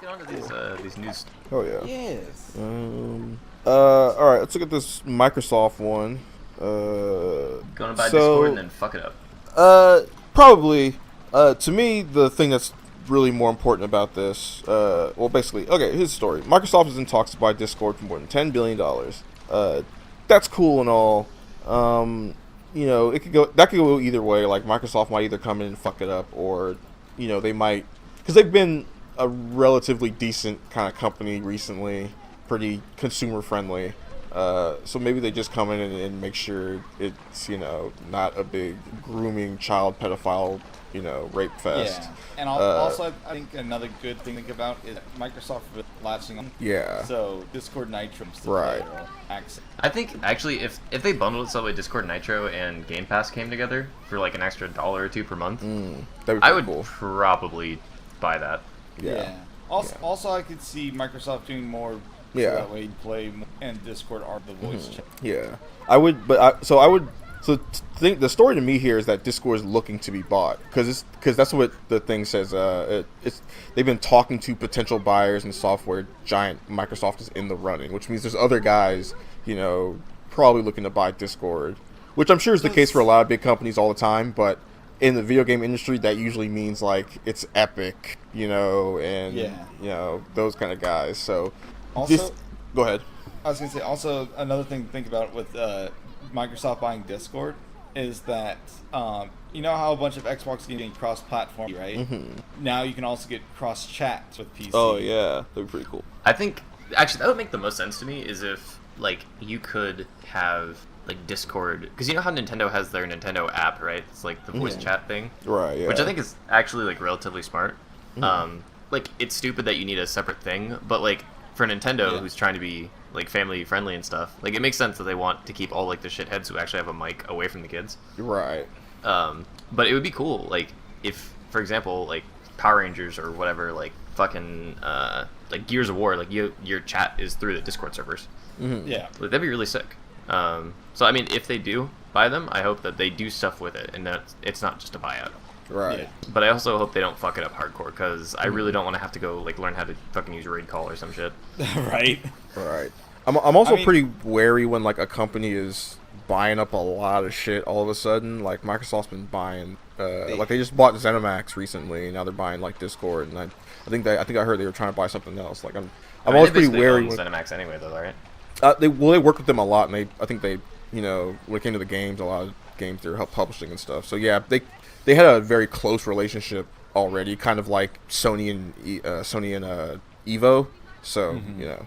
on to these news. Oh yeah. Yes. All right. Let's look at this Microsoft one. Going to buy Discord and then fuck it up. Probably. To me, the thing that's really more important about this, well, basically, okay, here's the story. Microsoft is in talks to buy Discord for more than $10 billion. That's cool and all. That could go either way. Like, Microsoft might either come in and fuck it up, or, they might, because they've been a relatively decent kind of company recently, pretty consumer friendly. So maybe they just come in and make sure it's, not a big grooming child pedophile, rape fest. Yeah. And also, I think another good thing to think about is Microsoft latching on. Yeah. So Discord Nitro Right. access. I think actually, if they bundled itself with Discord Nitro and Game Pass came together for like an extra $1 or $2 per month, That'd be I would cool. probably buy that. Yeah. Also, I could see Microsoft doing more. So Yeah. that way you play and Discord are the voice chat. Yeah, I would, the story to me here is that Discord is looking to be bought because that's what the thing says. They've been talking to potential buyers and software giant. Microsoft is in the running, which means there's other guys, probably looking to buy Discord, which I'm sure is the case for a lot of big companies all the time. But in the video game industry, that usually means like it's Epic, and those kind of guys. So. Also, go ahead. I was gonna say also another thing to think about with Microsoft buying Discord is that you know how a bunch of Xbox games getting cross-platform, right? Mm-hmm. Now you can also get cross-chat with PC. Oh yeah, that'd be pretty cool. I think actually that would make the most sense to me is if like you could have like Discord, because you know how Nintendo has their Nintendo app, right? It's like the voice chat thing, Right. Yeah. which I think is actually like relatively smart. Like it's stupid that you need a separate thing, but like for Nintendo, who's trying to be like family friendly and stuff, like it makes sense that they want to keep all like the shitheads who actually have a mic away from the kids. Right. But it would be cool, like if, for example, like Power Rangers or whatever, like fucking like Gears of War, like your chat is through the Discord servers. Yeah. Like, that'd be really sick. So I mean, if they do buy them, I hope that they do stuff with it and that it's not just a buyout. Right. Yeah. But I also hope they don't fuck it up hardcore, because I really don't want to have to go like learn how to fucking use raid call or some shit. Right. Right. I'm also I mean- pretty wary when like a company is buying up a lot of shit all of a sudden. Like Microsoft's been buying, like they just bought ZeniMax recently, and now they're buying like Discord, and I think I heard they were trying to buy something else. Like I'm I mean, always they pretty basically wary. own When, ZeniMax anyway, though, right? they work with them a lot, and I think they when it came to the games, a lot of games they're help publishing and stuff. So yeah, they had a very close relationship already, kind of like Sony and Evo. So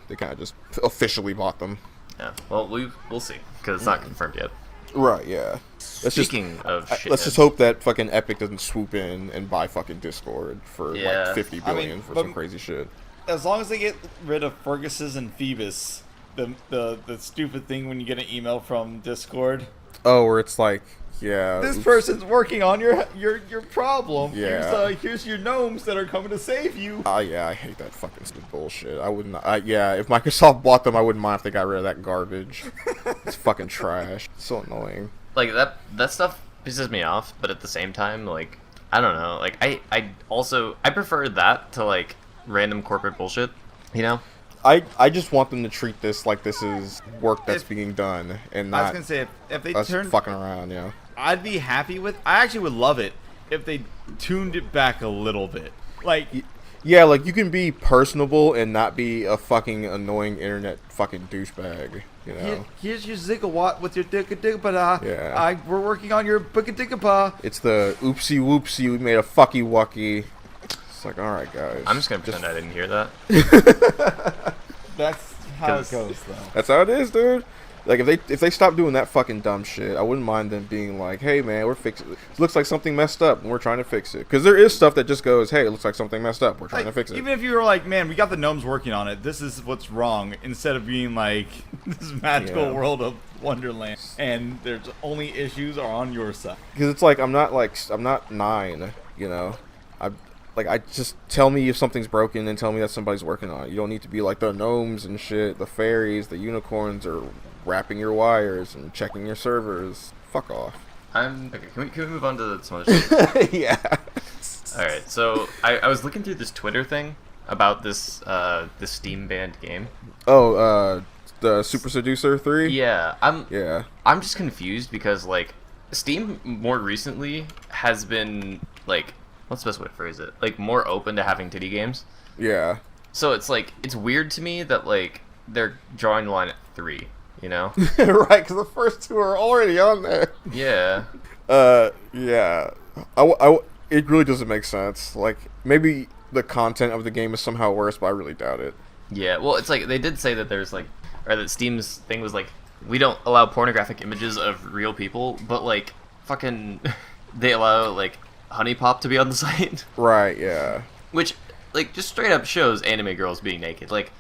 they kind of just officially bought them. Yeah. Well, we'll see, because it's not confirmed yet. Right. Yeah. Speaking of shit, Let's just hope that fucking Epic doesn't swoop in and buy fucking Discord for Yeah. like 50 billion I mean, for but- some crazy shit. As long as they get rid of Ferguson and Phoebus, the stupid thing when you get an email from Discord. Oh, where it's like, yeah. This oops. person's working on your problem. Yeah. Here's your gnomes that are coming to save you. Yeah, I hate that fucking stupid bullshit. I wouldn't. If Microsoft bought them, I wouldn't mind if they got rid of that garbage. It's fucking trash. It's so annoying. like that stuff pisses me off, but at the same time, like I don't know, like I prefer that to like random corporate bullshit, you know? I just want them to treat this like this is work that's If- being done and I was not gonna say if they us turned, fucking around. I'd be happy with. I actually would love it if they tuned it back a little bit. Like Yeah, like you can be personable and not be a fucking annoying internet fucking douchebag. here's your zigawatt with your dicka Yeah. we're working on your bicka It's the oopsie whoopsie, we made a fucky wucky. It's like, alright guys. I'm just gonna pretend I didn't hear that. That's how it 'Cause- goes, though. That's how it is, dude. Like if they stop doing that fucking dumb shit, I wouldn't mind them being like, "Hey man, we're fixing it. It looks like something messed up, and we're trying to fix it." Because there is stuff that just goes, "Hey, it looks like something messed up. We're trying to fix it." Even if you were like, man, we got the gnomes working on it. This is what's wrong. Instead of being like, this magical Yeah. world of Wonderland, and there's only issues are on your side. Because it's like I'm not 9, I just tell me if something's broken and tell me that somebody's working on it. You don't need to be like the gnomes and shit, the fairies, the unicorns, or wrapping your wires and checking your servers. Fuck off. Okay, can we move on to some other shit? Yeah. Alright, so I was looking through this Twitter thing, about this Steam banned game? Oh, the Super Seducer 3. Yeah, Yeah. I'm just confused because like Steam more recently has been like, what's the best way to phrase it? Like more open to having titty games. Yeah. So it's like it's weird to me that like they're drawing the line at 3. You know? Right, because the first two are already on there. Yeah. Yeah. It really doesn't make sense. Like, maybe the content of the game is somehow worse, but I really doubt it. Yeah. Well, it's like they did say that there's like, or that Steam's thing was like, we don't allow pornographic images of real people, but like fucking they allow like Honey Pop to be on the site. Right, yeah. Which like just straight up shows anime girls being naked. Like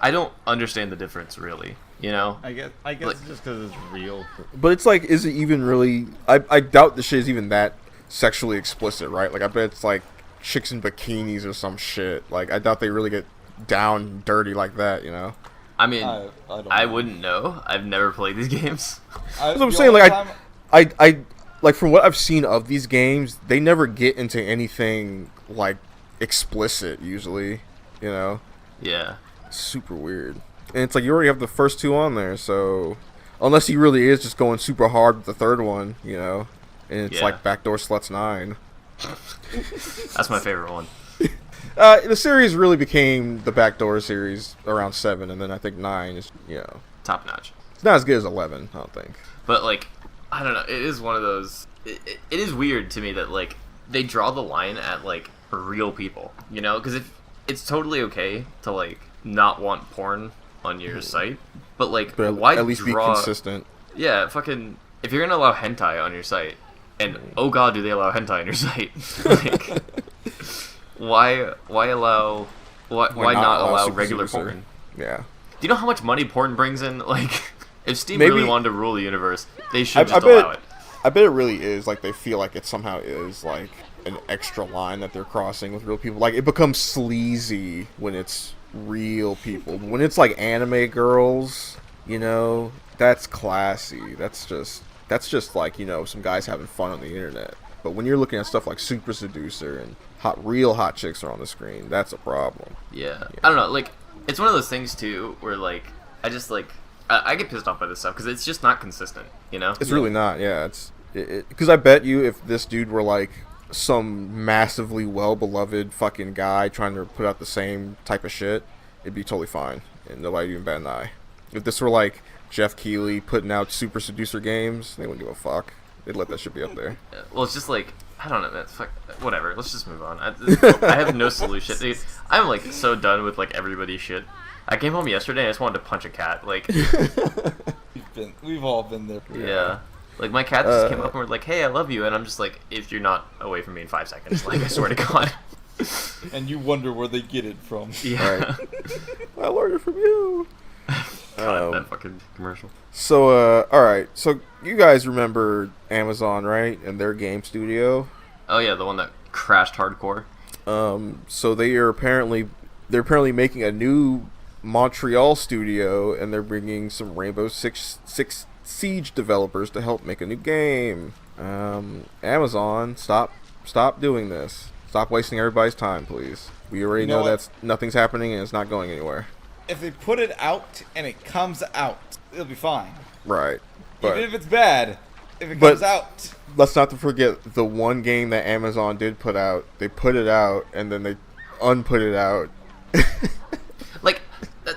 I don't understand the difference really, you know? I guess Like- it's just because it's real. But it's like, is it even really... I doubt the shit is even that sexually explicit, right? Like, I bet it's like chicks in bikinis or some shit. Like, I doubt they really get down dirty like that, you know? I mean, I don't I know. wouldn't know. I've never played these games. That's what I'm saying, like, I like, from what I've seen of these games, they never get into anything, like, explicit, usually, you know? Yeah. Super weird. And it's like, you already have the first two on there, so... Unless he really is just going super hard with the third one, you know? And it's Yeah. like Backdoor Sluts 9. That's my favorite one. The series really became the Backdoor series around 7, and then I think 9 is, you know... Top notch. It's not as good as 11, I don't think. But like, I don't know. It is one of those. It is weird to me that like they draw the line at like real people, you know? Because if it's totally okay to like not want porn on your site, but like But why at least draw? be consistent. Yeah, fucking. If you're gonna allow hentai on your site, and oh god, do they allow hentai on your site? Like, why allow? Why not allow Super regular Seducer? porn? Yeah. Do you know how much money porn brings in? Like, if Steam Maybe- really wanted to rule the universe, they should I just allow bet, it. I bet it really is, like, they feel like it somehow is, like, an extra line that they're crossing with real people. Like, it becomes sleazy when it's real people. When it's, like, anime girls, you know, that's classy. That's just, like, you know, some guys having fun on the internet. But when you're looking at stuff like Super Seducer and real hot chicks are on the screen, that's a problem. Yeah. I don't know, like, it's one of those things, too, where, like, I just, like, I get pissed off by this stuff, because it's just not consistent, you know? It's really not, yeah. Because I bet you if this dude were like some massively well-beloved fucking guy trying to put out the same type of shit, it'd be totally fine, and nobody even bat an eye. If this were like Jeff Keighley putting out Super Seducer games, they wouldn't give a fuck. They'd let that shit be up there. Well, it's just, like, I don't know, man, fuck, whatever, let's just move on. I have no solution. Dude, I'm, like, so done with, like, everybody's shit. I came home yesterday and I just wanted to punch a cat, like, We've all been there. yeah. Like, my cat just came up and were like, hey, I love you, and I'm just like, if you're not away from me in 5 seconds, like, I swear to God. And you wonder where they get it from. Yeah. I learned it from you. God, that fucking commercial. So, alright. So, you guys remember Amazon, right? And their game studio? Oh, yeah, the one that crashed hardcore. So they're apparently making a new Montreal studio, and they're bringing some Rainbow Six Siege developers to help make a new game. Amazon, stop doing this. Stop wasting everybody's time, please. We already You know know what? that's nothing's happening and it's not going anywhere. If they put it out and it comes out, it'll be fine. Right. Even But if it's bad, if it but- comes out. let's not forget the one game that Amazon did put out. They put it out and then they unput it out. Like,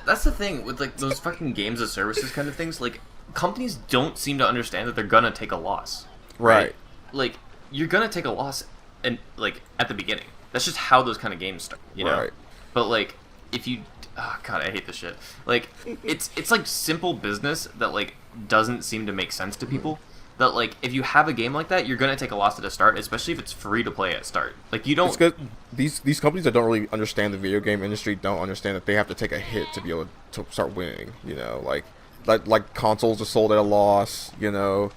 that's the thing with, like, those fucking games as services kind of things. Like, companies don't seem to understand that they're gonna take a loss. Right. Like, you're gonna take a loss, and like at the beginning. That's just how those kind of games start, you know. Right. But like, if you, oh god, I hate this shit. Like, it's like simple business that like doesn't seem to make sense to people. That like, if you have a game like that, you're gonna take a loss at the start, especially if it's free to play at start. Like, you don't. It's good. These companies that don't really understand the video game industry don't understand that they have to take a hit to be able to start winning. You know, like consoles are sold at a loss. You know,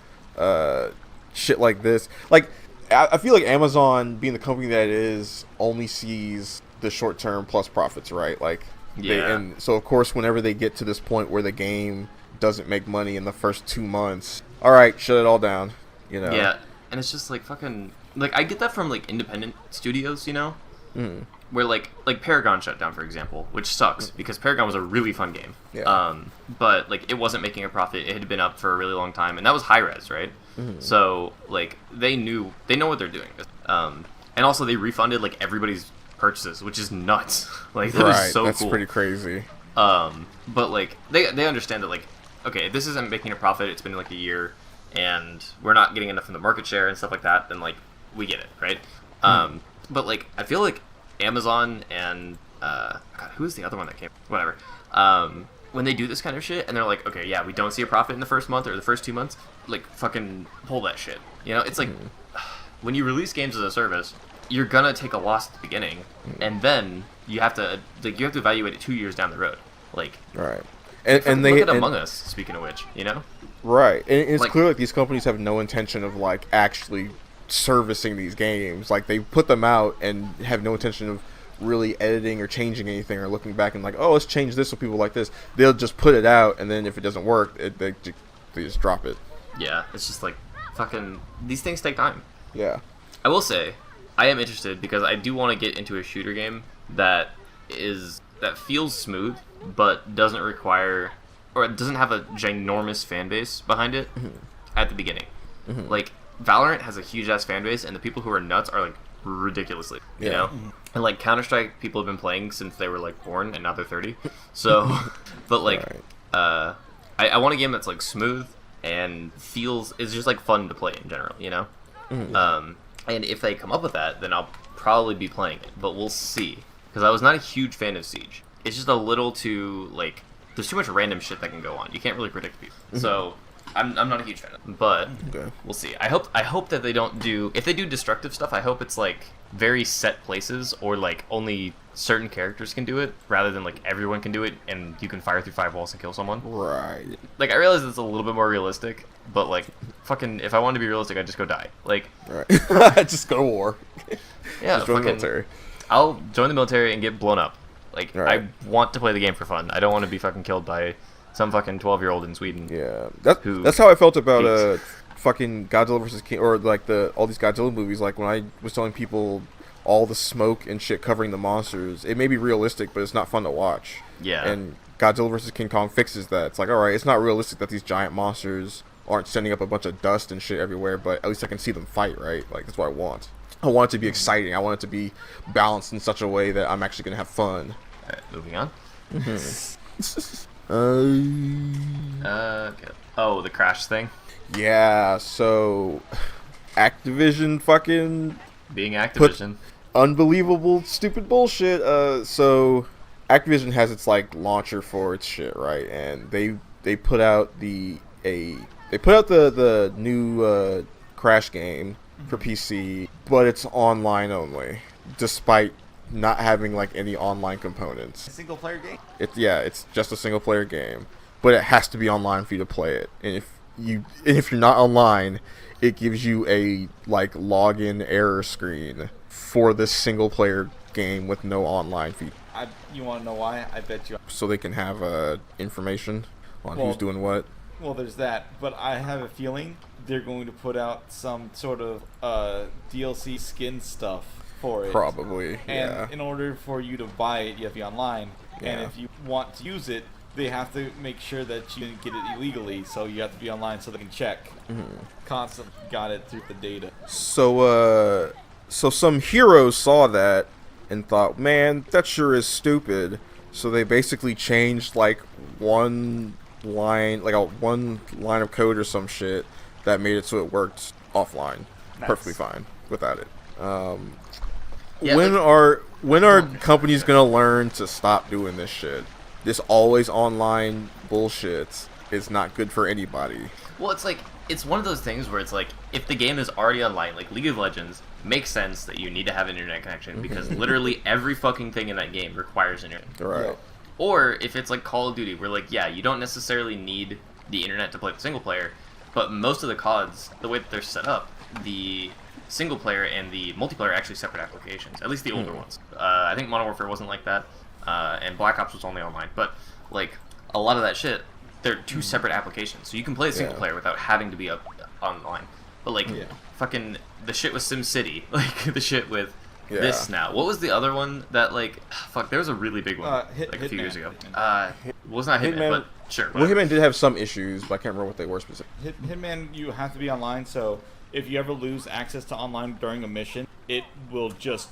shit like this. Like, I feel like Amazon, being the company that it is, only sees the short term plus profits, right? Like, Yeah. and so of course, whenever they get to this point where the game doesn't make money in the first 2 months, all right, shut it all down. You know. Yeah, and it's just like fucking like I get that from like independent studios, you know. Mm. where like Paragon shut down, for example, which sucks because Paragon was a really fun game. Yeah. But like it wasn't making a profit. It had been up for a really long time, and that was high res, right? So like they know what they're doing. And also they refunded like everybody's purchases, which is nuts. Like that Right. is so That's cool. pretty crazy. But like they understand that like, okay, if this isn't making a profit, it's been like a year, and we're not getting enough from the market share and stuff like that, then like we get it, right? But like I feel like Amazon and God, who's the other one that came? Whatever. When they do this kind of shit and they're like, okay, yeah, we don't see a profit in the first month or the first 2 months, like fucking pull that shit. You know, it's like when you release games as a service, you're gonna take a loss at the beginning, and then you have to evaluate it 2 years down the road. Like, Right. and they look at Among Us. Speaking of which, you know, Right, and it's Like- clear like these companies have no intention of like actually servicing these games. Like they put them out and have no intention of really editing or changing anything or looking back and like, oh, let's change this so people like this. They'll just put it out, and then if it doesn't work, they just drop it. yeah, it's just like fucking these things take time. Yeah. I will say, I am interested because I do want to get into a shooter game that feels smooth but doesn't require or it doesn't have a ginormous fan base behind it at the beginning. Like Valorant has a huge ass fan base, and the people who are nuts are like ridiculously, you Yeah. know. And like Counter-Strike, people have been playing since they were like born, and now they're 30. So, but like, Right. I want a game that's like smooth and is just like fun to play in general, you know. And if they come up with that, then I'll probably be playing it, but we'll see. Because I was not a huge fan of Siege. It's just a little too like there's too much random shit that can go on. You can't really predict people. So I'm not a huge fan of it, but Okay. we'll see. I hope that they don't do if they do destructive stuff. I hope it's like very set places or like only certain characters can do it rather than like everyone can do it and you can fire through 5 walls and kill someone. Right. Like I realize it's a little bit more realistic, but like fucking if I wanted to be realistic, I'd just go die. Like Right. Just go to war. yeah, Just join the fucking military. I'll join the military and get blown up. Like Right. I want to play the game for fun. I don't want to be fucking killed by some fucking 12-year-old in Sweden. Yeah. Who That's how I felt about hates- fucking Godzilla vs. King, or like all these Godzilla movies. Like when I was telling people all the smoke and shit covering the monsters, it may be realistic, but it's not fun to watch. Yeah. And Godzilla vs. King Kong fixes that. It's like, all right, it's not realistic that these giant monsters aren't sending up a bunch of dust and shit everywhere, but at least I can see them fight, right? Like that's what I want. I want it to be exciting. I want it to be balanced in such a way that I'm actually gonna have fun. Alright, moving on. Okay. Oh, the crash thing. Yeah. So Activision fucking Being Activision. unbelievable stupid bullshit. So Activision has its like launcher for its shit, right? And they put out the new Crash game for PC, but it's online only, despite not having like any online components. A single player game? It's just a single player game, but it has to be online for you to play it. And if you're not online, it gives you a like login error screen for this single player game with no online feed, You want to know why? I bet you. so they can have information on Well- who's doing what. Well, there's that, but I have a feeling they're going to put out some sort of DLC skin stuff for it. Probably, And yeah. in order for you to buy it, you have to be online. And Yeah. if you want to use it, they have to make sure that you didn't get it illegally. So you have to be online so they can check. Constantly got it through the data. So some heroes saw that and thought, man, that sure is stupid. So they basically changed like one line of code or some shit that made it so it worked offline, Nice. perfectly fine without it. Yeah, when like- are companies gonna learn to stop doing this shit? This always online bullshit is not good for anybody. Well, it's one of those things where it's like if the game is already online, like League of Legends, makes sense that you need to have an internet connection because literally every fucking thing in that game requires internet. Right. Yeah. Or if it's like Call of Duty, where like yeah, you don't necessarily need the internet to play the single player, but most of the CODs, the way that they're set up, the single player and the multiplayer are actually separate applications. At least the older ones. I think Modern Warfare wasn't like that, and Black Ops was only online. But like a lot of that shit, they're two separate applications, so you can play a single Yeah. player without having to be up online. But like Yeah. fucking the shit with SimCity, like the shit with Yeah. This now. What was the other one that like? Fuck, there was a really big one like a few Hitman. years ago. Hitman. Well, it's not Hitman, Hitman- but sure. Well, whatever. Hitman did have some issues, but I can't remember what they were specifically. Hitman, you have to be online, so if you ever lose access to online during a mission, it will just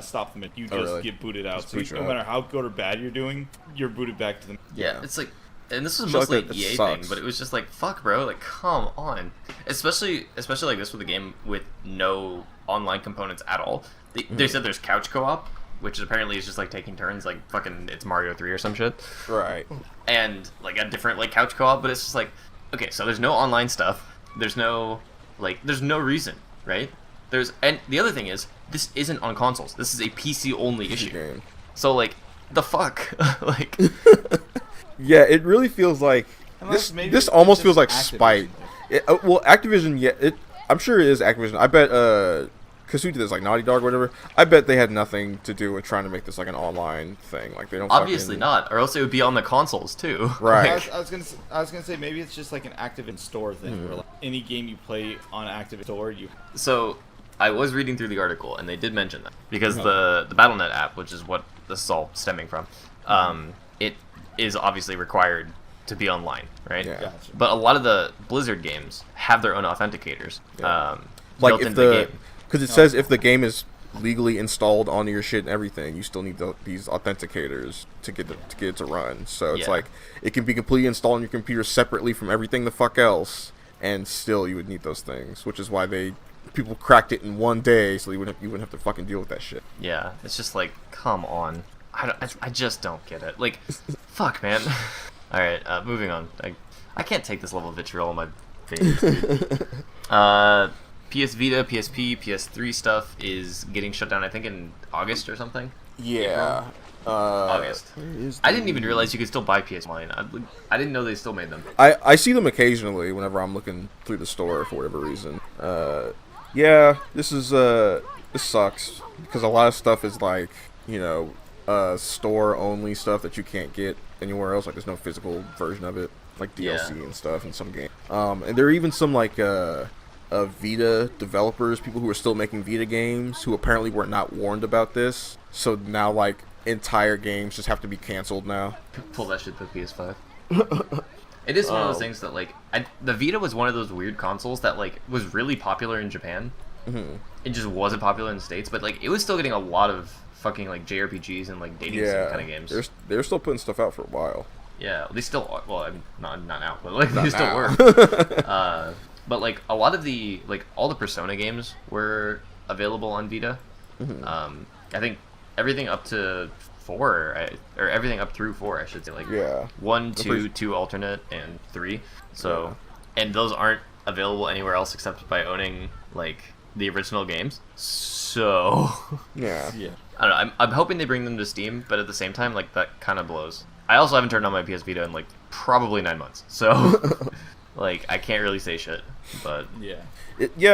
stop the mission. You just really? get booted out. Just So boot you no out. matter how good or bad you're doing, you're booted back to the. Yeah, it's like, and this was Shit like mostly that, an it EA sucks. thing, but it was just like, fuck, bro, like, come on. Especially like this with a game with no online components at all. They said there's couch co-op, which apparently is just like taking turns, like fucking it's Mario 3 or some shit, Right. and like a different like couch co-op. But it's just like, okay, so there's no online stuff. There's no reason, right? And the other thing is, this isn't on consoles. This is a PC only issue. Game. So like, the fuck, like. Yeah, it really feels like Unless this. maybe This it's almost just feels like Activision spite. Well, Activision, yeah, I'm sure it is Activision. I bet, because who did this, like Naughty Dog or whatever? I bet they had nothing to do with trying to make this like an online thing. Like they don't. Obviously fucking- not, or else it would be on the consoles too. Right. I was gonna say maybe it's just like an Activision Store thing, where like any game you play on Activision Store, you. So, I was reading through the article, and they did mention that because the BattleNet app, which is what this is all stemming from, it is obviously required to be online, right? Yeah. Gotcha. But a lot of the Blizzard games have their own authenticators, Yeah. built Like if into the the, game. because it says if the game is legally installed onto your shit and everything, you still need these authenticators to get it to run. So it's Yeah. like it can be completely installed on your computer separately from everything the fuck else, and still you would need those things, which is why people cracked it in one day, so you wouldn't have to fucking deal with that shit. Yeah, it's just like, come on. I just don't get it. Like, fuck, man. All right, moving on. I can't take this level of vitriol on my face. Dude. PS Vita, PSP, PS3 stuff is getting shut down. I think in August or something. Yeah. August. I didn't even realize you could still buy PS Online. I didn't know they still made them. I see them occasionally whenever I'm looking through the store for whatever reason. Yeah, this sucks because a lot of stuff is like, store only stuff that you can't get anywhere else. Like there's no physical version of it, like DLC and stuff in some games. And there are even some like Vita developers, people who are still making Vita games, who apparently were not warned about this. So now like entire games just have to be canceled now. Pull that shit to PS5. It is one of those things that like the Vita was one of those weird consoles that like was really popular in Japan. Mm-hmm. It just wasn't popular in the States, but like it was still getting a lot of fucking like JRPGs and like dating sim kind of games. They're still putting stuff out for a while. Yeah, they still are. Well, I mean, not now, but like they Not still now. were. But like a lot of the like all the Persona games were available on Vita. I think everything up to 4, or everything up through 4, I should say. Like Yeah. 1, 2, 2 alternate, and 3. So, and those aren't available anywhere else except by owning like the original games. So, Yeah. Yeah. I don't know. I'm hoping they bring them to Steam, but at the same time, like that kind of blows. I also haven't turned on my PS Vita in like probably 9 months, so like I can't really say shit. But Yeah.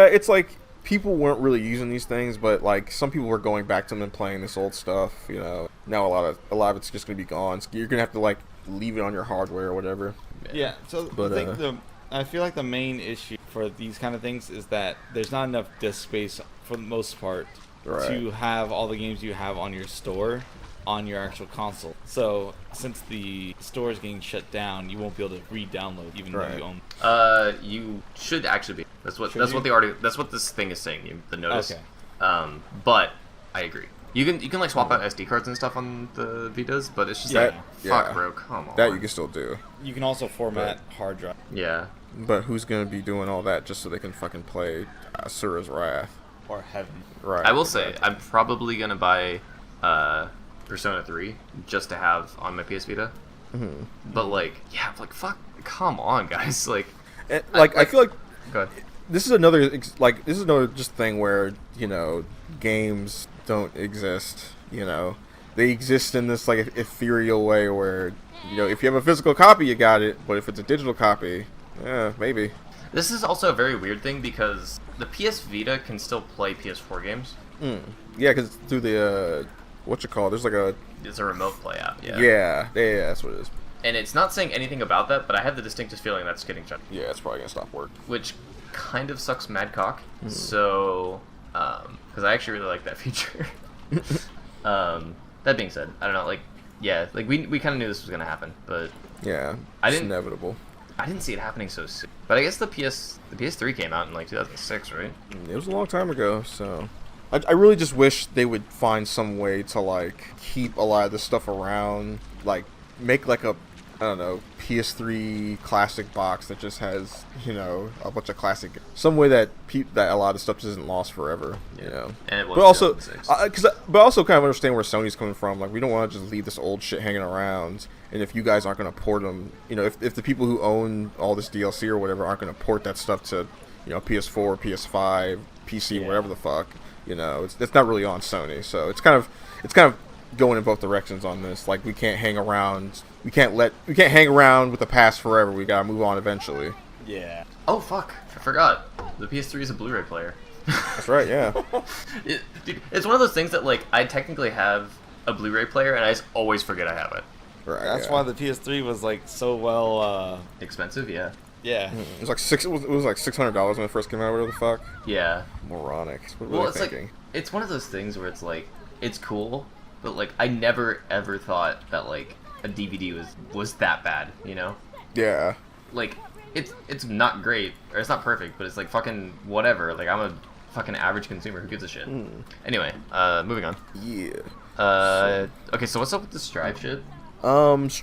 It's like people weren't really using these things, but like some people were going back to them and playing this old stuff. Now a lot of it's just gonna be gone. So you're gonna have to like leave it on your hardware or whatever. Yeah. So But, I feel like the main issue for these kind of things is that there's not enough disk space for the most part Right. to have all the games you have on your store on your actual console. So since the store is getting shut down, you won't be able to re-download even though Right. you own. you should actually be. That's what Should you? that's what this thing is saying. The notice. Okay. But I agree. You can like swap out SD cards and stuff on the Vitas, but it's just Yeah. like fuck, Yeah. bro, come on. That you can still do. You can also format hard drive. Yeah. But who's gonna be doing all that just so they can fucking play Asura's Wrath? Or heaven. Right. I will say I'm probably gonna buy Persona 3 just to have on my PS Vita. Mhm. But like, yeah, like fuck, come on, guys. Like, I feel like go ahead. this is another just thing where games don't exist. They exist in this like ethereal way where if you have a physical copy, you got it, but if it's a digital copy, maybe. This is also a very weird thing because the PS Vita can still play PS4 games. Yeah, because through the there's like a It's a remote play app. yeah, that's what it is. And it's not saying anything about that, but I have the distinctive feeling that's getting shut, Yeah, it's probably gonna stop work. which kind of sucks mad cock. So because I actually really like that feature. That being said, I don't know, like, yeah, like we kind of knew this was gonna happen, but Yeah, I it's didn't- inevitable. I didn't see it happening so soon. But I guess the PS3 came out in like 2006, right? It was a long time ago, so I really just wish they would find some way to like keep a lot of this stuff around, like make like a, I don't know, PS3 classic box that just has, you know, a bunch of classic, some way that that a lot of stuff isn't lost forever, you know. And it was But also, 2006. but I also kind of understand where Sony's coming from. Like, we don't want to just leave this old shit hanging around. And if you guys aren't going to port them, you know, if the people who own all this DLC or whatever aren't going to port that stuff to, you know, PS4, PS5, PC, whatever the fuck, you know, it's not really on Sony. So it's kind of going in both directions on this. Like, we can't hang around. We can't hang around with the past forever. We gotta move on eventually. Yeah. Oh fuck! I forgot. The PS3 is a Blu-ray player. That's right. Yeah. Dude, it's one of those things that like I technically have a Blu-ray player and I just always forget I have it. Right. That's yeah. why the PS3 was like so well. Expensive, yeah. Yeah. It was like it was like $600 when it first came out. Whatever the fuck. Yeah. Moronic. What were Well, they it's thinking? like it's one of those things where it's like it's cool, but like I never ever thought that like a DVD was that bad, you know? Yeah. Like it's not great or it's not perfect, but it's like fucking whatever. Like I'm a fucking average consumer who gives a shit. Anyway, moving on. Yeah. Okay, so what's up with the Strive shit?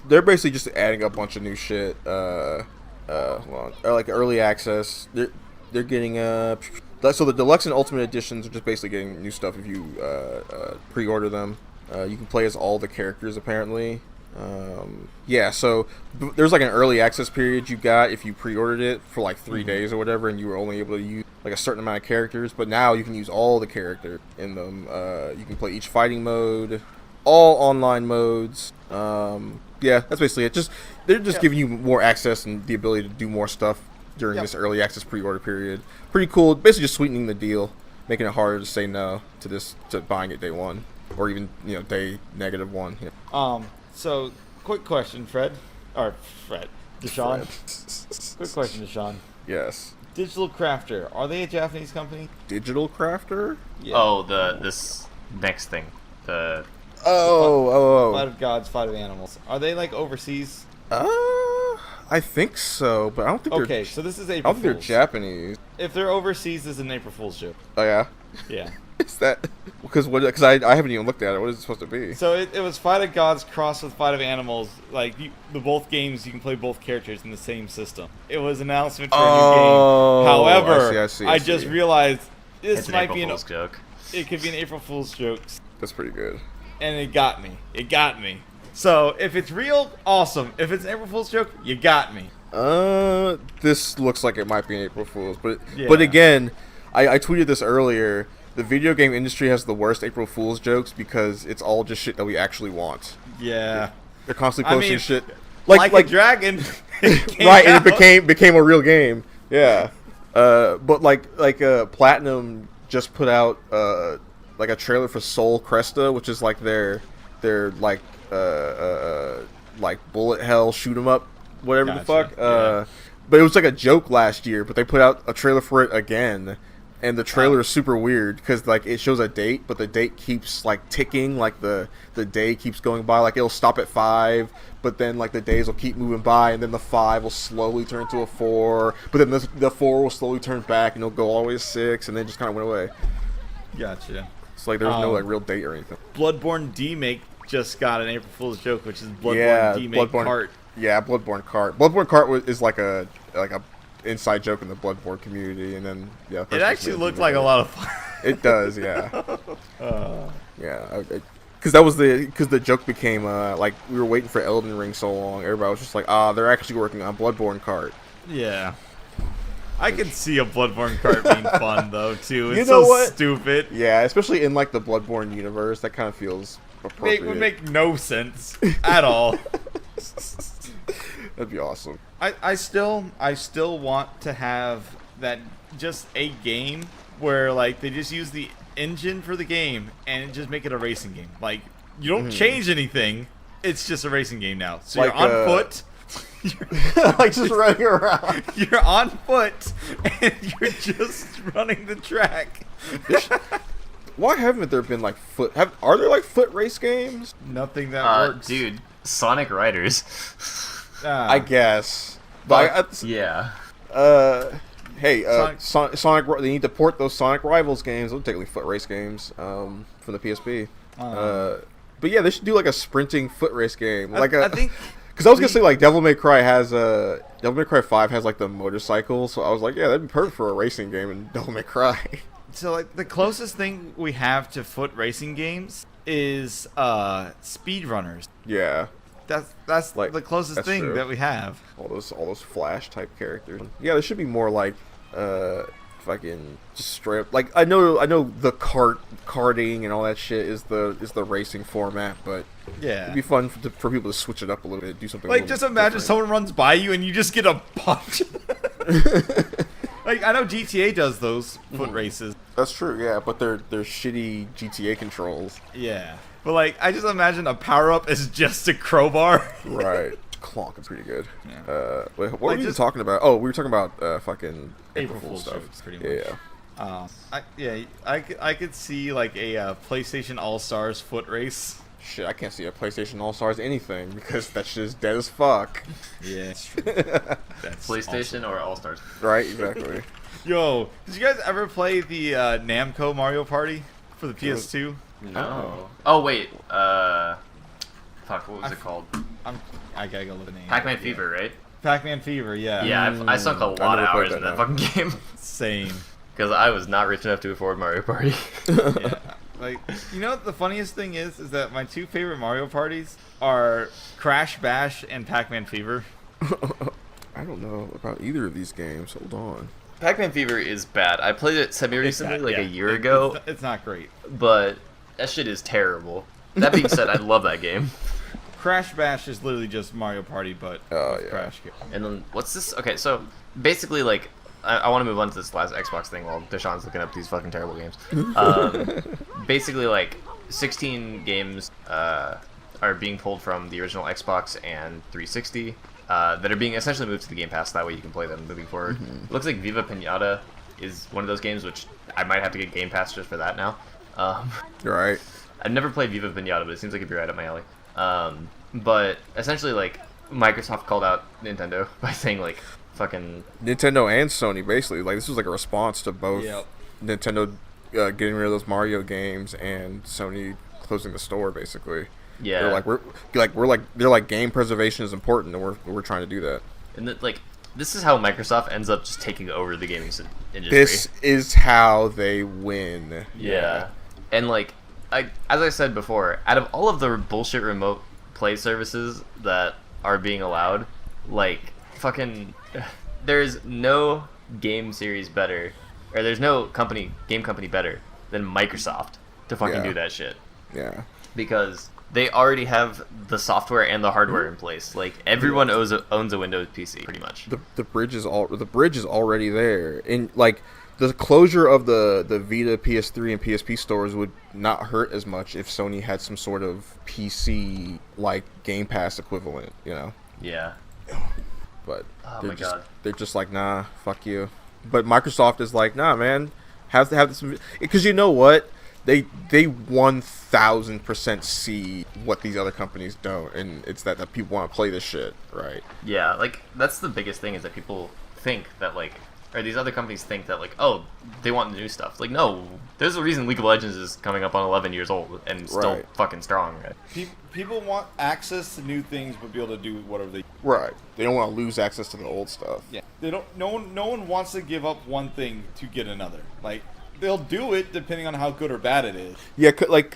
They're basically just adding a bunch of new shit. Hold on. Like early access. They're getting so the deluxe and ultimate editions are just basically getting new stuff if you pre-order them. You can play as all the characters apparently. Yeah, so there's like an early access period you got if you pre-ordered it for like 3 days or whatever, and you were only able to use like a certain amount of characters. But now you can use all the characters in them. You can play each fighting mode, all online modes. Yeah, that's basically it. They're just giving you more access and the ability to do more stuff during this early access pre-order period. Pretty cool. Basically, just sweetening the deal, making it harder to say no to buying it day one, or even day -1. Yeah. So, quick question, Deshaun. Quick question, Deshaun. Yes. Digital Crafter, are they a Japanese company? Digital Crafter? Yeah. Oh, this next thing. The Fight of Gods, Fight of Animals. Are they like overseas? I think so, but I don't think Okay, they're. so this is I April don't think they're Fool's. Japanese. If they're overseas, this is an April Fool's joke. Oh yeah. Yeah. Is that because I haven't even looked at it. What is it supposed to be? So it was Fight of Gods crossed with Fight of Animals. Like both games, you can play both characters in the same system. It was an announcement for a new game. However, I see. I just realized this it's an might April be Fool's joke. It could be an April Fool's joke, That's pretty good. and it got me. It got me. So if it's real, awesome. If it's an April Fool's joke, you got me. This looks like it might be an April Fool's, but Yeah. again, I tweeted this earlier. The video game industry has the worst April Fool's jokes because it's all just shit that we actually want. Yeah. They're constantly I posting mean, shit Like a Dragon. right, and it became a real game. Yeah. But Platinum just put out like a trailer for Soul Cresta, which is like their like bullet hell shoot 'em up, whatever the Gotcha, fuck. yeah. But it was like a joke last year, but they put out a trailer for it again. And the trailer is super weird because like it shows a date, but the date keeps like ticking, like the day keeps going by. Like it'll stop at 5, but then like the days will keep moving by, and then the 5 will slowly turn into a 4, but then the 4 will slowly turn back, and it'll go all the way to 6, and then just kind of went away. Gotcha. It's like there was no like real date or anything. Bloodborne D-Make just got an April Fool's joke, which is Bloodborne Yeah, D-Make Cart. Yeah, Bloodborne Cart. Bloodborne Cart is like a inside joke in the Bloodborne community, and then yeah. It actually looked like a lot of fun. It does, yeah. Yeah, because the joke became like we were waiting for Elden Ring so long. Everybody was just like, they're actually working on Bloodborne Cart. Yeah. I could see a Bloodborne cart being fun though too. It's You know so what? stupid. Yeah, especially in like the Bloodborne universe, that kind of feels appropriate. It would make no sense at all. That'd be awesome. I still want to have that, just a game where like they just use the engine for the game and just make it a racing game. Like you don't change anything. It's just a racing game now. So Like, you're on foot. like just running around. You're on foot and you're just running the track. Why haven't there been like are there like foot race games? Nothing that works. Dude, Sonic Riders. I guess. But Yeah. hey, Sonic- Sonic. They need to port those Sonic Rivals games. Those are technically foot race games from the PSP. But yeah, they should do like a sprinting foot race game. I think because I was gonna say like Devil May Cry has Devil May Cry 5 has like the motorcycle, so I was like, yeah, that'd be perfect for a racing game in Devil May Cry. so. Like the closest thing we have to foot racing games is speedrunners. Yeah, That's Like, the closest that's thing true. that we have. all those Flash type characters. Yeah, there should be more like fucking just straight up. Like I know the karting and all that shit is the racing format, but Yeah. it'd be fun for people to switch it up a little bit, do something. a Like, little just imagine different. someone runs by you and you just get a punch. Like, I know GTA does those foot races. That's true, yeah, but they're shitty GTA controls. Yeah. But, like, I just imagine a power-up is just a crowbar. Right. Clonk is pretty good. Yeah. Wait, what Like, were we just- talking about? Oh, we were talking about fucking April April Fool's Fool's stuff. jokes, pretty Yeah, much. I could see, like, a PlayStation All-Stars foot race. shit, I can't see a PlayStation All Stars anything because that shit is dead as fuck. Yeah, that's true. That's PlayStation or All Stars. Right, exactly. awesome. Yo, did you guys ever play the Namco Mario Party for the PS2? No. Oh wait. Fuck. What was it called? I gotta go look at the name. Pac-Man Fever, right? Pac-Man Fever, yeah. Yeah, I sunk a I lot of never hours played in that that now. fucking game Same. because I was not rich enough to afford Mario Party. Yeah. Like, you know what the funniest thing is that my two favorite Mario parties are Crash Bash and Pac-Man Fever. I don't know about either of these games. Hold on. Pac-Man Fever is bad. I played it semi-recently, It's like not- a yeah, year it- ago, It's not great. but that shit is terrible. That being said, I love that game. Crash Bash is literally just Mario Party, but Oh, with yeah. Crash. And then what's this? Okay, so basically, like, I want to move on to this last Xbox thing while Deshaun's looking up these fucking terrible games. Basically, like, 16 games are being pulled from the original Xbox and 360 that are being essentially moved to the Game Pass. That way you can play them moving forward. It looks like Viva Pinata is one of those games, which I might have to get Game Pass just for that now. You're right. I've never played Viva Pinata, but it seems like it'd be right up my alley. But essentially, like, Microsoft called out Nintendo by saying, like, fucking... Nintendo and Sony, basically. Like, this was like a response to both Yep. Nintendo getting rid of those Mario games and Sony closing the store, basically. Yeah. They're like game preservation is important, and we're trying to do that. And like, this is how Microsoft ends up just taking over the gaming industry. This is how they win. Yeah. And like, as I said before, out of all of the bullshit remote play services that are being allowed, like, fucking, there's no game series better, or there's no game company better than Microsoft to fucking Yeah. do that shit. Yeah. Because they already have the software and the hardware in place. Like, everyone owns a Windows PC, pretty much. The bridge is already there, and like the closure of the Vita, PS3, and PSP stores would not hurt as much if Sony had some sort of PC like Game Pass equivalent, you know. Yeah. But Oh they're my just God. they're just like, nah, fuck you. But Microsoft is like, nah, man, have to have this, because you know what, they 1000% see what these other companies don't, and it's that people want to play this shit, right? Yeah, like, that's the biggest thing, is that people think that, like, or these other companies think that, like, oh, they want the new stuff. Like, no, there's a reason League of Legends is coming up on 11 years old and still Right. fucking strong, right? People want access to new things, but be able to do whatever they. Right. They don't want to lose access to the old stuff. Yeah. They don't. No one wants to give up one thing to get another. Like, they'll do it depending on how good or bad it is. Yeah, like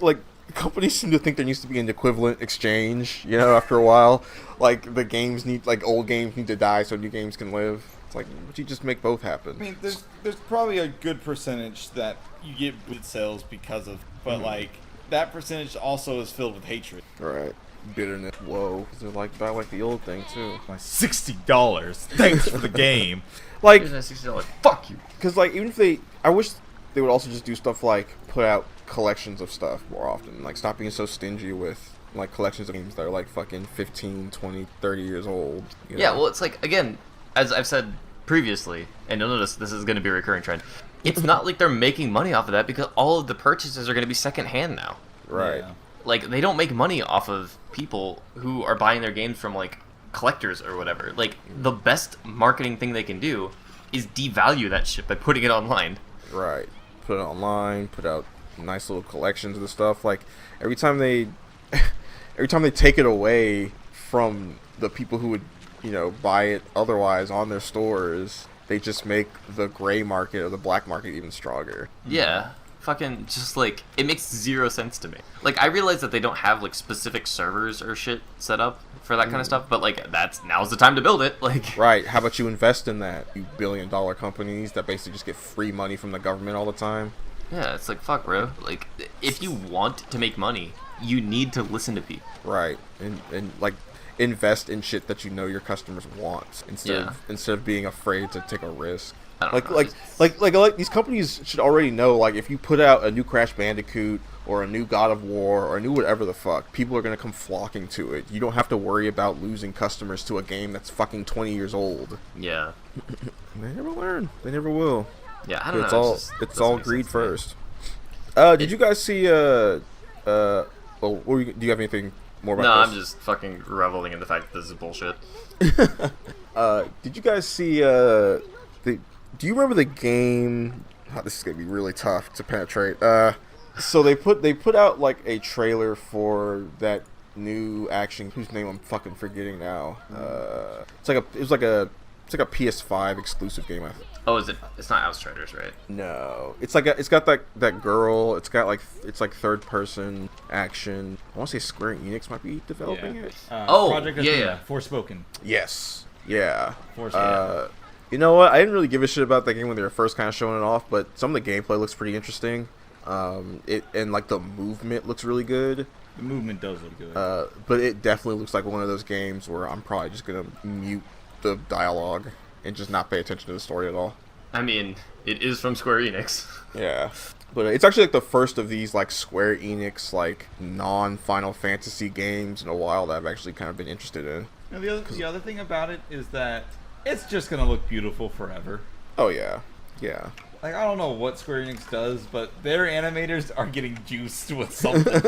companies seem to think there needs to be an equivalent exchange. You know, after a while, like the games need, like old games need to die so new games can live. It's like, would you just make both happen? I mean, there's probably a good percentage that you get good sales because of, but like that percentage also is filled with hatred. Right. Bitterness. Whoa. 'Cause they're like, I like the old thing too. Like $60. Thanks for the game. Like, Here's that $60. Fuck you. because like even if I wish they would also just do stuff like put out collections of stuff more often. Like, stop being so stingy with like collections of games that are like fucking 15, 20, 30 years old. You Yeah, know? well, it's like, again, as I've said previously, and you'll notice this is going to be a recurring trend, it's not like they're making money off of that because all of the purchases are going to be secondhand now. Right. Yeah. Like, they don't make money off of people who are buying their games from, like, collectors or whatever. Like, the best marketing thing they can do is devalue that shit by putting it online. Right. Put it online, put out nice little collections of the stuff. Like, every time they take it away from the people who would, buy it otherwise on their stores, they just make the gray market or the black market even stronger. Yeah. Fucking just like it makes zero sense to me. Like I realize that they don't have like specific servers or shit set up for that kind of stuff, but like now's the time to build it. Like Right. How about you invest in that, you billion-dollar companies that basically just get free money from the government all the time? yeah, it's like fuck, bro. Like if you want to make money, you need to listen to people. Right. And like invest in shit that you know your customers want instead of being afraid to take a risk. I don't know, Like these companies should already know, like, if you put out a new Crash Bandicoot or a new God of War or a new whatever the fuck, people are gonna come flocking to it. You don't have to worry about losing customers to a game that's fucking 20 years old. yeah, They never learn. They never will. yeah. I don't It's know. all just it's doesn't all make greed sense to me. first. Did you guys see well, do you have anything more about No, this? I'm just fucking reveling in the fact that this is bullshit. Did you guys see do you remember the game? Oh, this is gonna be really tough to penetrate. So they put out like a trailer for that new action whose name I'm fucking forgetting now. It's like a PS5 exclusive game. I think. Oh, is it? It's not Outriders, right? No, it's got that girl. It's like third person action. I want to say Square Enix might be developing it. Project yeah, Athena, yeah. Forspoken. Yes. Yeah. Forspoken. You know what? I didn't really give a shit about that game when they were first kind of showing it off, but some of the gameplay looks pretty interesting. Like the movement looks really good. The movement does look good. But it definitely looks like one of those games where I'm probably just gonna mute the dialogue and just not pay attention to the story at all. I mean, it is from Square Enix. Yeah. But it's actually like the first of these like Square Enix like non-Final Fantasy games in a while that I've actually kind of been interested in. Now, the other thing about it is that it's just gonna look beautiful forever. Oh yeah. Yeah. Like, I don't know what Square Enix does, but their animators are getting juiced with something.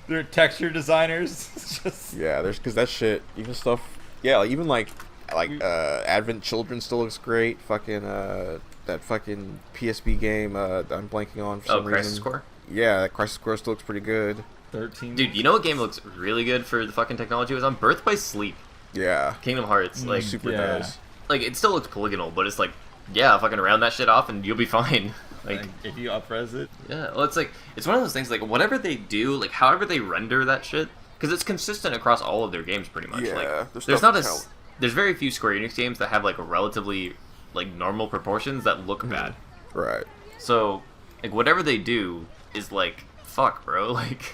Their texture designers, it's just... Yeah, because that shit, even stuff, yeah, like, even like Advent Children still looks great. Fucking that fucking PSP game that I'm blanking on for some reason. Crisis Core? Yeah, that Crisis Core still looks pretty good. 13. Dude, you know what game looks really good for the fucking technology was on Birth by Sleep. Yeah, Kingdom Hearts. Like, super yeah. does. like it still looks polygonal, but it's like, yeah, fucking round that shit off and you'll be fine. Like, if you up-res it. yeah, well, it's one of those things, like, whatever they do, like, however they render that shit, because it's consistent across all of their games, pretty much. Yeah, like, there's there's stuff not to a, count. there's very few Square Enix games that have, like, a relatively, like, normal proportions that look bad. Right. So, like, whatever they do is, like, fuck, bro, like...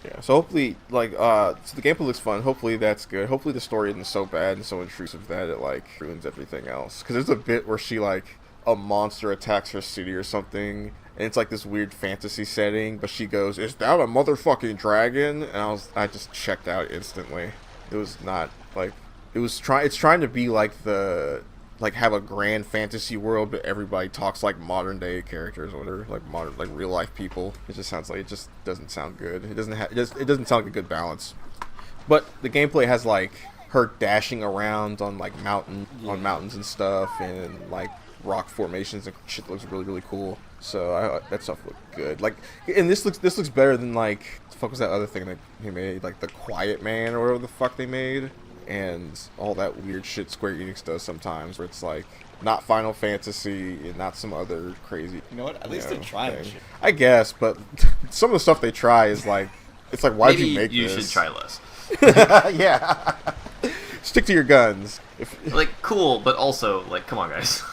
Yeah. So hopefully, like, so the gameplay looks fun. Hopefully that's good. Hopefully the story isn't so bad and so intrusive that it like ruins everything else. Because there's a bit where she like a monster attacks her city or something, and it's like this weird fantasy setting. But she goes, "Is that a motherfucking dragon?" And I just checked out instantly. It was not like it's trying to be like have a grand fantasy world, but everybody talks like modern day characters or whatever, like modern, like real life people. It just sounds like it just doesn't sound good. It doesn't sound like a good balance. But the gameplay has like her dashing around on like on mountains and stuff, and like rock formations and shit looks really really cool. So that stuff looked good. Like, and this looks better than like what the fuck was that other thing that he made, like The Quiet Man or whatever the fuck they made. And all that weird shit Square Enix does sometimes, where it's like not Final Fantasy and not some other crazy. You know what? At least they're trying thing. shit. I guess, but some of the stuff they try is like, it's like, why'd Maybe you make you this? should try less. Yeah. Stick to your guns. Like, cool, but also, like, come on, guys.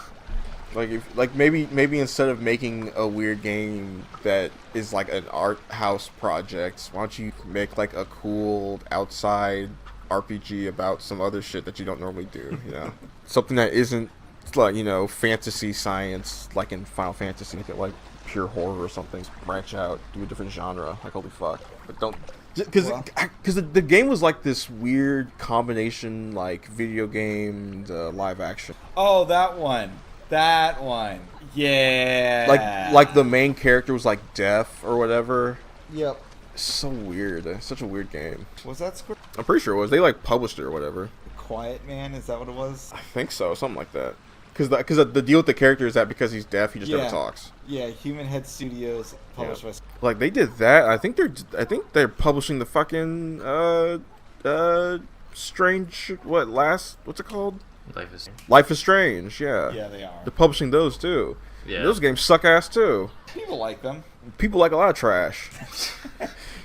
Like maybe instead of making a weird game that is like an art house project, why don't you make like a cool outside RPG about some other shit that you don't normally do, you know? Something that isn't like, you know, fantasy science like in Final Fantasy, make it like pure horror or something. Branch out, do a different genre. Like, holy fuck. But don't, because the game was like this weird combination, like video game and live action. Oh, that one. Yeah. Like the main character was like deaf or whatever. Yep. It's so weird. It's such a weird game. Was that Square? I'm pretty sure it was. They like published it or whatever. Quiet Man? Is that what it was? I think so, something like that. Because the deal with the character is that because he's deaf, he just never Yeah. talks. Yeah, Human Head Studios, published by. Like they did that. I think they're publishing the fucking Strange what's it called? Life is. Life is Strange. Yeah. Yeah, they are. They're publishing those too. Yeah. Those games suck ass too. People like them. People like a lot of trash.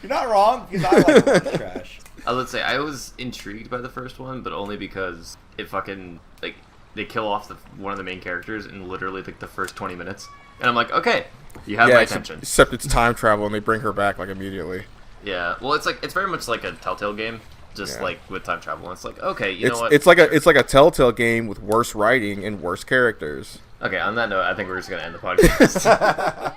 You're not wrong, because I like them. Trash. I would say I was intrigued by the first one, but only because it fucking like they kill off one of the main characters in literally like the first 20 minutes, and I'm like, okay, you have my attention. Except it's time travel and they bring her back like immediately. Yeah, well, it's very much like a Telltale game, just Yeah. like with time travel. And it's like, okay, you know what? It's like a Telltale game with worse writing and worse characters. Okay, on that note, I think we're just gonna end the podcast.